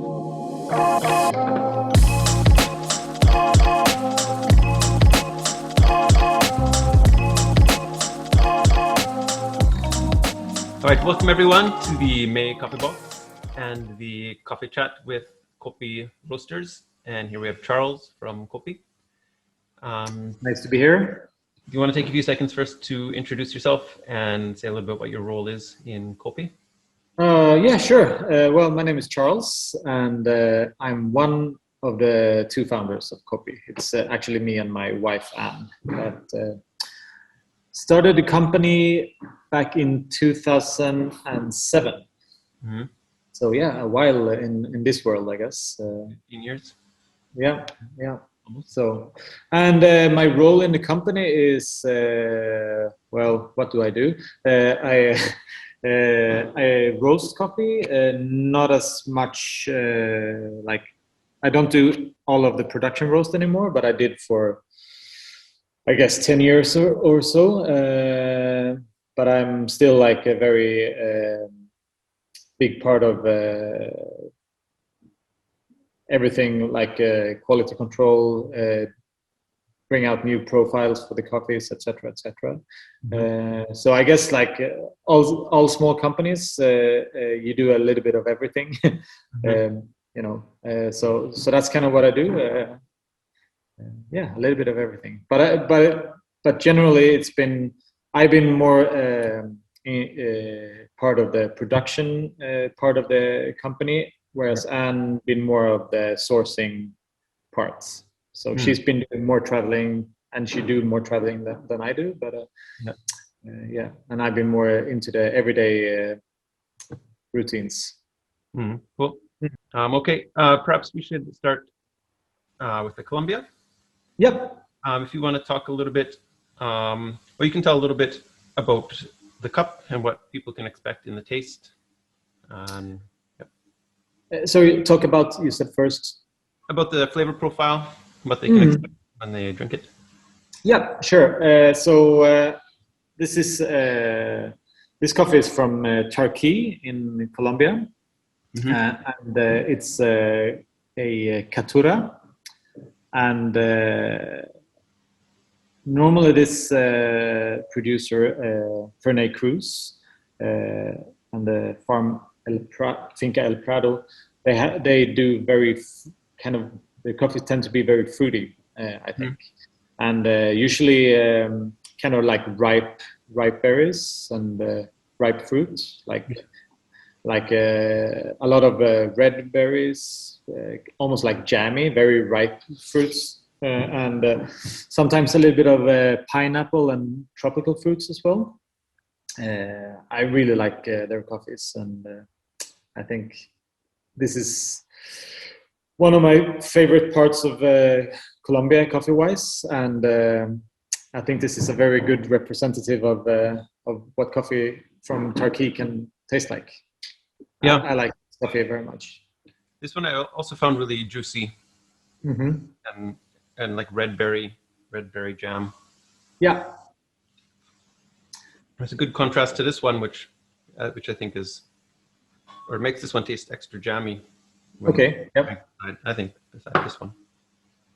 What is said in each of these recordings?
All right, welcome everyone to the May KaffeBox and the coffee chat with Koppi Roasters. And here we have Charles from Koppi. Nice to be here. Do you want to take a few seconds first to introduce yourself and say a little bit what your role is in Koppi? Yeah, sure. Well, my name is Charles, and I'm one of the two founders of Koppi. It's actually me and my wife, Anne, that started the company back in 2007. Mm-hmm. So yeah, a while in this world, I guess. 15 years. Yeah. So, and my role in the company is, well, what do? I roast coffee, not as much, I don't do all of the production roast anymore, but I did for, I guess, 10 years or so. But I'm still like a very big part of everything, like quality control, bring out new profiles for the coffees, etc., etc. Mm-hmm. So I guess like all small companies, you do a little bit of everything. Mm-hmm. So that's kind of what I do. Yeah, a little bit of everything. But generally, I've been more part of the production part of the company, whereas Anne been more of the sourcing parts. So she's been doing more traveling, and she do more traveling than I do. But yeah, and I've been more into the everyday routines. Cool. Okay, perhaps we should start with the Colombia. Yep. If you want to talk a little bit, well, you can tell a little bit about the cup and what people can expect in the taste. So you talk about, you said first? About the flavor profile, what they can expect when they drink it. Yeah, sure. So this coffee is from Turkey in Colombia. Mm-hmm. And it's a Caturra. And normally this producer, Fernet Cruz, and the farm Finca El Prado, they do very the coffees tend to be very fruity, I think. And usually kind of like ripe berries and ripe fruit, like a lot of red berries, almost like jammy, very ripe fruits, and sometimes a little bit of pineapple and tropical fruits as well. I really like their coffees, and I think this is one of my favorite parts of Colombia, coffee-wise, and I think this is a very good representative of what coffee from Turkey can taste like. Yeah, I like coffee very much. This one I also found really juicy, and like red berry jam. Yeah, There's a good contrast to this one, which I think makes this one taste extra jammy. Okay. Yep. I think beside this one,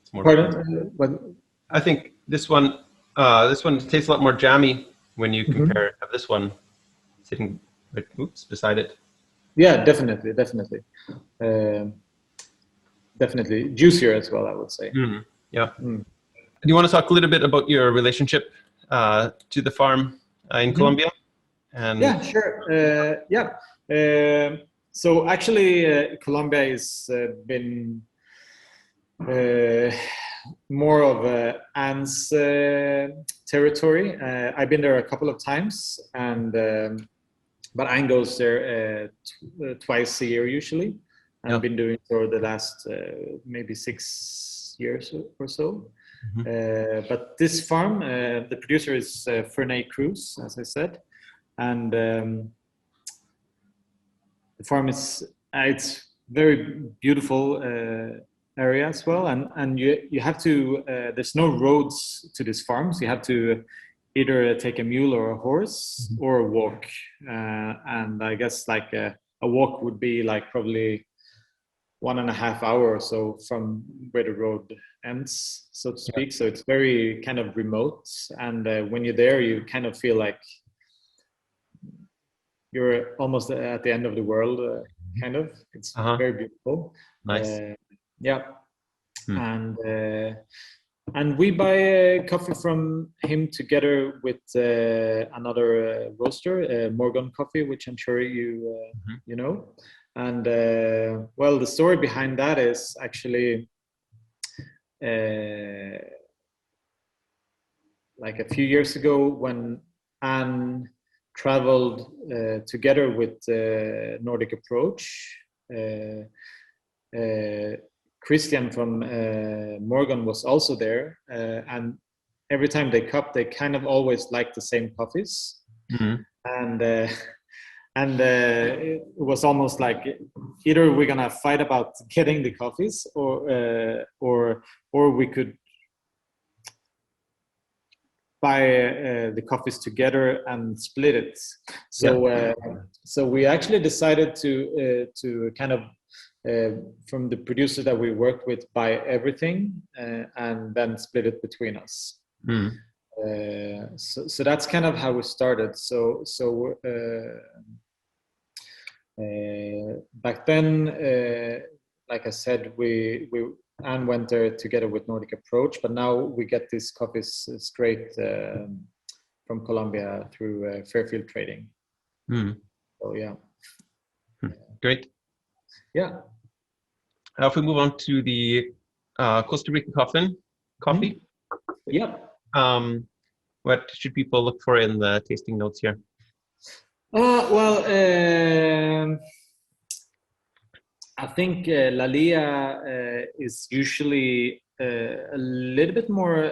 it's more. Pardon? I think this one tastes a lot more jammy when you compare this one sitting beside it. Yeah, definitely. Definitely juicier as well, I would say. Yeah. Do you want to talk a little bit about your relationship to the farm in Colombia? And yeah, sure. So actually, Colombia has been more of Anne's territory. I've been there a couple of times, and but Anne goes there twice a year usually. And I've been doing it for the last maybe 6 years or so. But this farm, the producer is Fernet Cruz, as I said, and the farm is it's very beautiful area as well, and you have to there's no roads to these farms. You have to either take a mule or a horse or walk, and I guess like a walk would be like probably 1.5 hours or so from where the road ends, so to speak. So it's very kind of remote, and when you're there, you kind of feel like you're almost at the end of the world, kind of. It's very beautiful. Nice. Yeah. And we buy coffee from him together with another roaster, Morgan Coffee, which I'm sure you know. And well, the story behind that is actually like a few years ago when Anne traveled together with Nordic Approach. Christian from Morgan was also there, and every time they cup, they kind of always like the same coffees, and it was almost like either we're gonna fight about getting the coffees, or we could buy the coffees together and split it. So so we actually decided to kind of from the producer that we worked with, buy everything and then split it between us. So that's kind of how we started. So back then, like I said, we Anne went there together with Nordic Approach, but now we get these coffees straight from Colombia through Fairfield Trading. So yeah. Great. Yeah. If we move on to the Costa Rican Coffin coffee. Yep. What should people look for in the tasting notes here? Well, I think La Lia is usually a little bit more.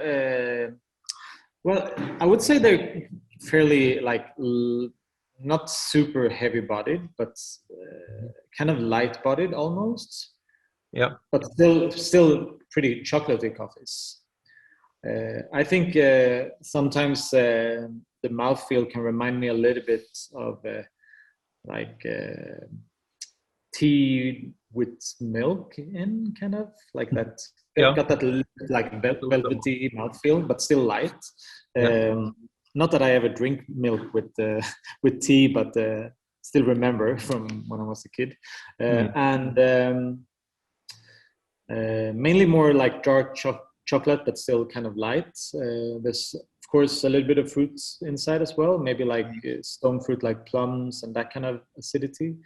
Well, I would say they're fairly like not super heavy-bodied, but kind of light-bodied almost. Yeah. But still pretty chocolatey coffees. I think sometimes the mouthfeel can remind me a little bit of like tea with milk in, kind of like that. Got that like velvety mouthfeel, but still light. Not that I ever drink milk with tea, but still remember from when I was a kid. And mainly more like dark chocolate, but still kind of light. There's of course a little bit of fruits inside as well, maybe like stone fruit, like plums and that kind of acidity.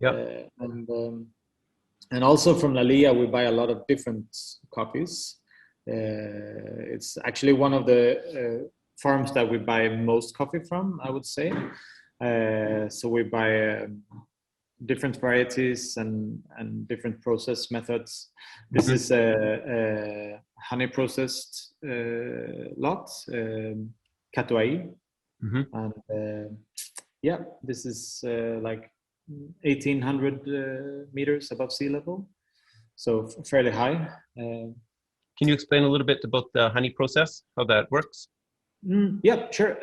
And also from La Lia, we buy a lot of different coffees. It's actually one of the farms that we buy most coffee from, I would say. So we buy different varieties and different process methods. This is a honey processed lot, Caturra. And yeah, this is like 1,800 meters above sea level, so fairly high. Can you explain a little bit about the honey process, how that works? Yeah, sure.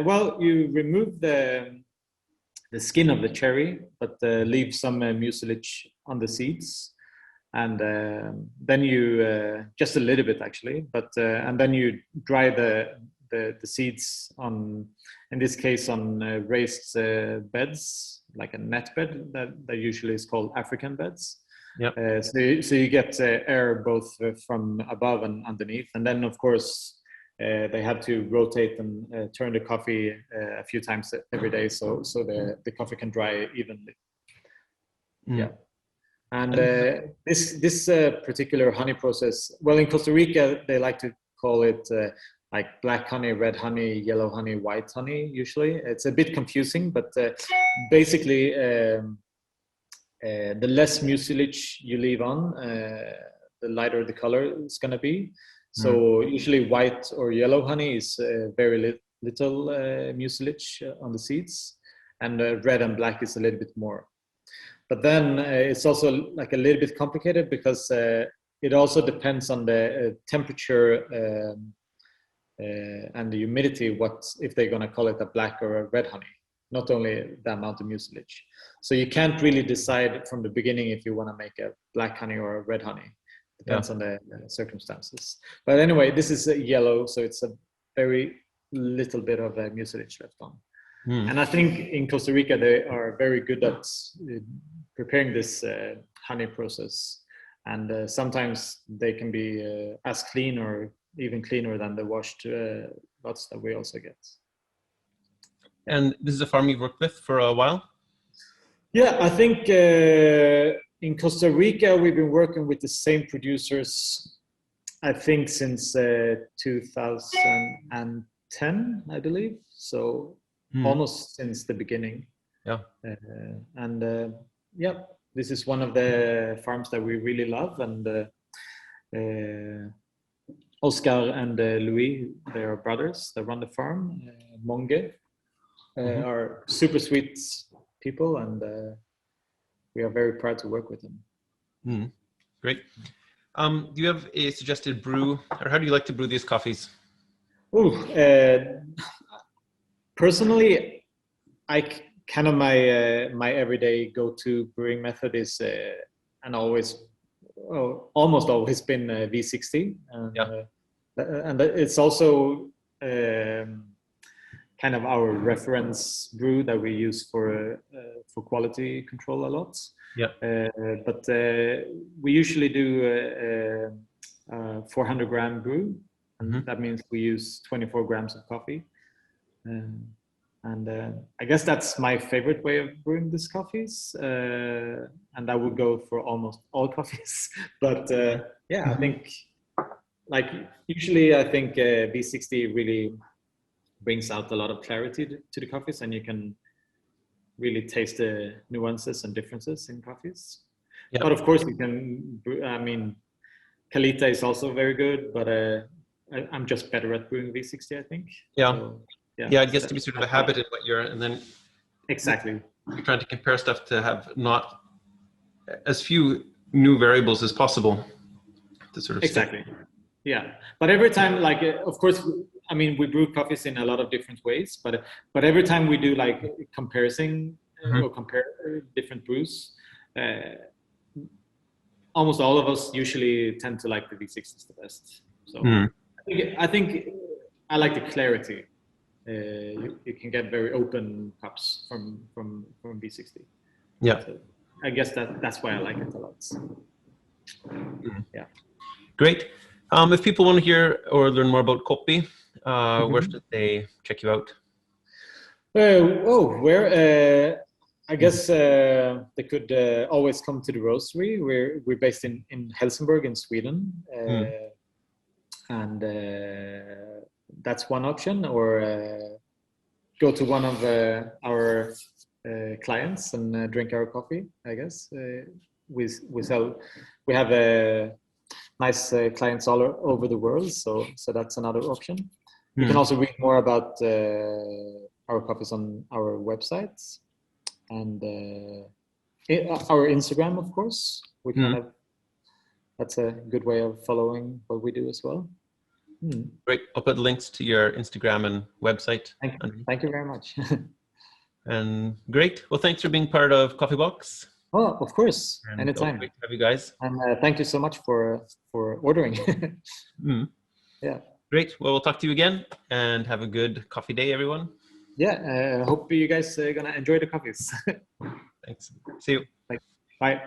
Well, you remove the skin of the cherry, but leave some mucilage on the seeds, and then you just a little bit actually, but and then you dry the seeds on, in this case, on raised beds, like a net bed that usually is called African beds. So you get air both from above and underneath, and then of course they have to rotate and turn the coffee a few times every day, so the coffee can dry evenly. Yeah. And this particular honey process, well, in Costa Rica they like to call it like black honey, red honey, yellow honey, white honey. Usually it's a bit confusing, but basically the less mucilage you leave on, the lighter the color is going to be. So usually white or yellow honey is very little mucilage on the seeds, and red and black is a little bit more. But then it's also like a little bit complicated because it also depends on the temperature and the humidity, if they're going to call it a black or a red honey. not only the amount of mucilage. So you can't really decide from the beginning if you want to make a black honey or a red honey. Depends on the circumstances. But anyway, this is a yellow, so it's a very little bit of mucilage left on. And I think in Costa Rica, they are very good at preparing this honey process. And sometimes they can be as clean or even cleaner than the washed lots that we also get. And this is a farm you've worked with for a while? Yeah, I think in Costa Rica, we've been working with the same producers, I think, since 2010, I believe. So almost since the beginning. Yeah. This is one of the farms that we really love. And Oscar and Louis, they are brothers that run the farm. Monge are super sweet people, and we are very proud to work with them. Great. Do you have a suggested brew, or how do you like to brew these coffees? Personally, kind of my everyday go-to brewing method is almost always been V60, and it's also kind of our reference brew that we use for quality control a lot. But we usually do 400 gram brew, and that means we use 24 grams of coffee. And I guess that's my favorite way of brewing these coffees, and that would go for almost all coffees. But I think usually I think V60 really brings out a lot of clarity to the coffees, and you can really taste the nuances and differences in coffees. But of course you can, Kalita is also very good, but I'm just better at brewing V60, I think. So, it gets to be sort of a habit in what you're, and then exactly you're trying to compare stuff to have not as few new variables as possible to sort of exactly stick. But every time, of course, we brew coffees in a lot of different ways, but every time we do comparison or compare different brews, almost all of us usually tend to like the V60s the best. So I think I like the clarity. You can get very open cups from V60. So I guess that's why I like it a lot. Great. If people want to hear or learn more about Koppi, where should they check you out? I guess they could always come to the roastery. We're based in Helsingborg in Sweden, and that's one option. Or go to one of our clients and drink our coffee. I guess we have nice clients all over the world, so that's another option. You can also read more about our coffees on our websites and our Instagram, of course. We can have, that's a good way of following what we do as well. Great. I'll put links to your Instagram and website. Thank you very much. And great. Well, thanks for being part of KaffeBox. Oh, of course. And anytime. Great to have you guys. And thank you so much for ordering. Great. Well, we'll talk to you again, and have a good coffee day, everyone. I hope you guys are going to enjoy the coffees. Thanks. See you. Bye.